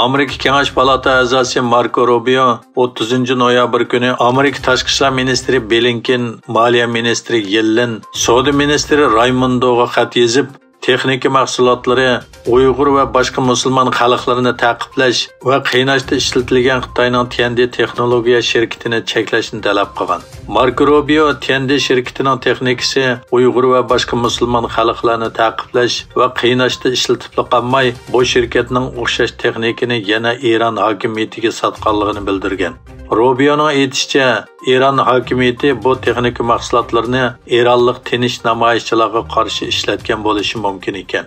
Amerika Kengash palata a'zosi Marco Rubio 30 noyabr kuni Amerika Tashqi ishlar ministri Blinken, Moliya ministri Yellen, Savdo ministri Raymondoga xat yozib, texnika mahsulotlari Uyg'ur va boshqa musulmon xalqlarini ta'qiplash va qiynashda ishlatilgan Xitoyning Tiandi texnologiya shirkatini cheklashni talab qilgan. Marco Rubio Tiandi shirkatining texnikasi Uyg'ur va boshqa musulmon xalqlarni ta'qiplash va qiynashda ishlatib qolmay, bu shirkatning o'xshash texnikani yana Eron hokimiyatiga sotganligini bildirgan. Rubioning aytishicha, Eron hokimiyati bu texnika mahsulotlarini Eronlik tinish namoyishchilarga qarshi ishlatgan bo'lishi mumkin ekan.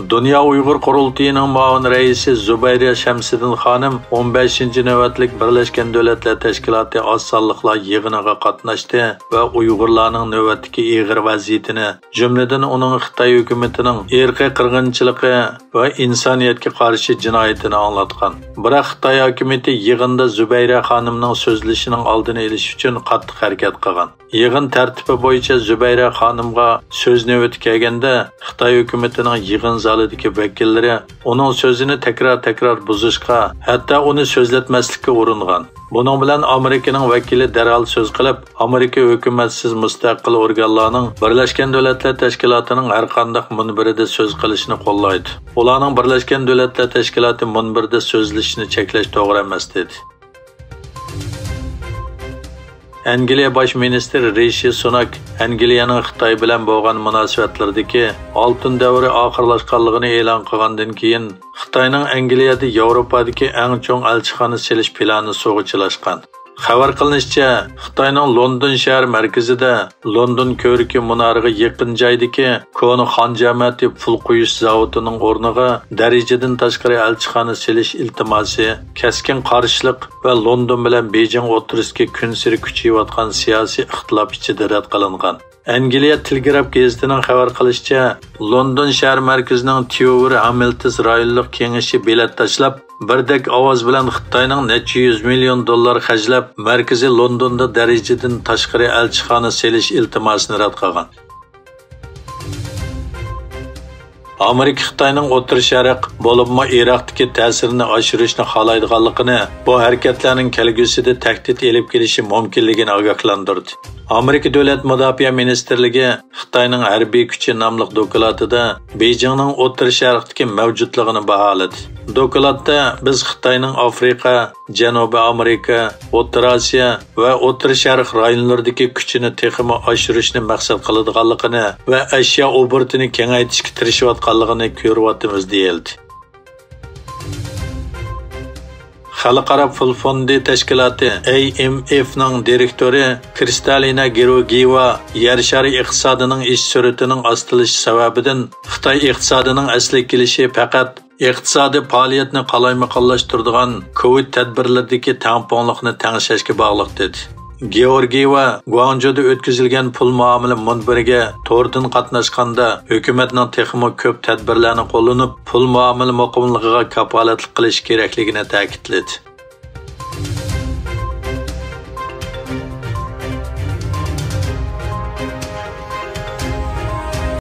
Dünya Uyghur Qurultayı'nın muavin reisi Zubayra Shamsiddin xonim 15. navbatlik Birleşken Devletler Teşkilatı az sonliqlar yig'iniga qatnashdi va Uyg'urlarning navbatdagi ig'ir vaziyatini, jumladan uning Xitoy hukumatining irqiy qirg'inchiligi va insoniyatga qarshi jinoyatini anglatgan. Biroq Xitoy hukumati yig'inda Zubayra xonimning so'zlashining oldini olish uchun qattiq harakat qilgan. Yig'in tartibi bo'yicha Zubayra xonimga so'z navbati kelganda, Xitoy hukumatining yig'in zalidagi vakillari uning so'zini takror buzishga, hatto uni so'zlatmaslikka uringan. Buning bilan Amerikaning vakili darhol so'z qilib, Amerika hukumatsiz mustaqil organlarning Birlashgan Davlatlar Tashkilotining har qanday munbirida so'z qilishini qo'llaydi. Ularning Birlashgan Davlatlar Tashkiloti munbirida so'zlashini cheklash to'g'ri emas dedi. Angliya bosh ministri Rishi Sunak Angliyaning Xitoy bilan bo'lgan munosabatlardagi oltin davri oxirlashganligini e'lon qilgandan keyin Xitoyning Angliyada Yevropadagi eng chong elchixona selish plani so'g'ichlashgan. Xabar qilinishicha, Xitoyning London shahar markazida London ko'riki munoriga yaqin joydagi Koni Xonjamati pul quyish zavodining o'rniga darajadan tashqari elchixona selish iltimosi keskin qarshilik va London bilan Beijing o'rtasidagi kun sari kuchayayotgan siyosiy ixtilof ichida rad qilingan. Angliya Telegraph gazetining xabar qilishicha, London shahar markazining Tower Hamilton rayonlik kengashi bilet tashlab, birdek ovoz bilan Xitoyning necha $100 million xarjlab, markaziy Londonda darajadan tashqari elchixona selish iltimosini rad qilgan. Amerika Xitoyning O'rta Sharq bo'libmi Iroqdagi ta'sirini oshirishni xohlaydiganligini, bu harakatlarning kelgusida tahdid elib kelishi mumkinligini ogohlantirdi. Amerika Davlat Mudofaa Ministrligi Xitoyning harbiy kuchi nomli dokladida Beijingning O'rta Sharqdagi mavjudligini baholadi. Dokladda biz Xitoyning Afrika, Janubiy Amerika, O'rta Osiyo va O'rta Sharq rayonlaridagi kuchini texmo oshirishni maqsad qiladiganligini va ashyo obortini kengaytirishga tirishayotganligini ko'ryapmiz deyildi. Xalqaro pul fondi tashkiloti IMFning direktori Kristalina Georgieva yer shari iqtisodining ish sur'atining ostilishi sababidan Xitoy iqtisodining asli kelishi faqat iqtisodiy faoliyatni qalaymaqonlashtiradigan Covid tadbirlaridagi tamponlikni tangishashga bog'liq dedi. Georgieva Guangzhouda o'tkazilgan pul muomala munbiriga to'rdan qatnashganda hukumatning texmo ko'p tadbirlarni qo'llanib, pul muomala muqimligiga kafolatlik qilish kerakligini ta'kidladi.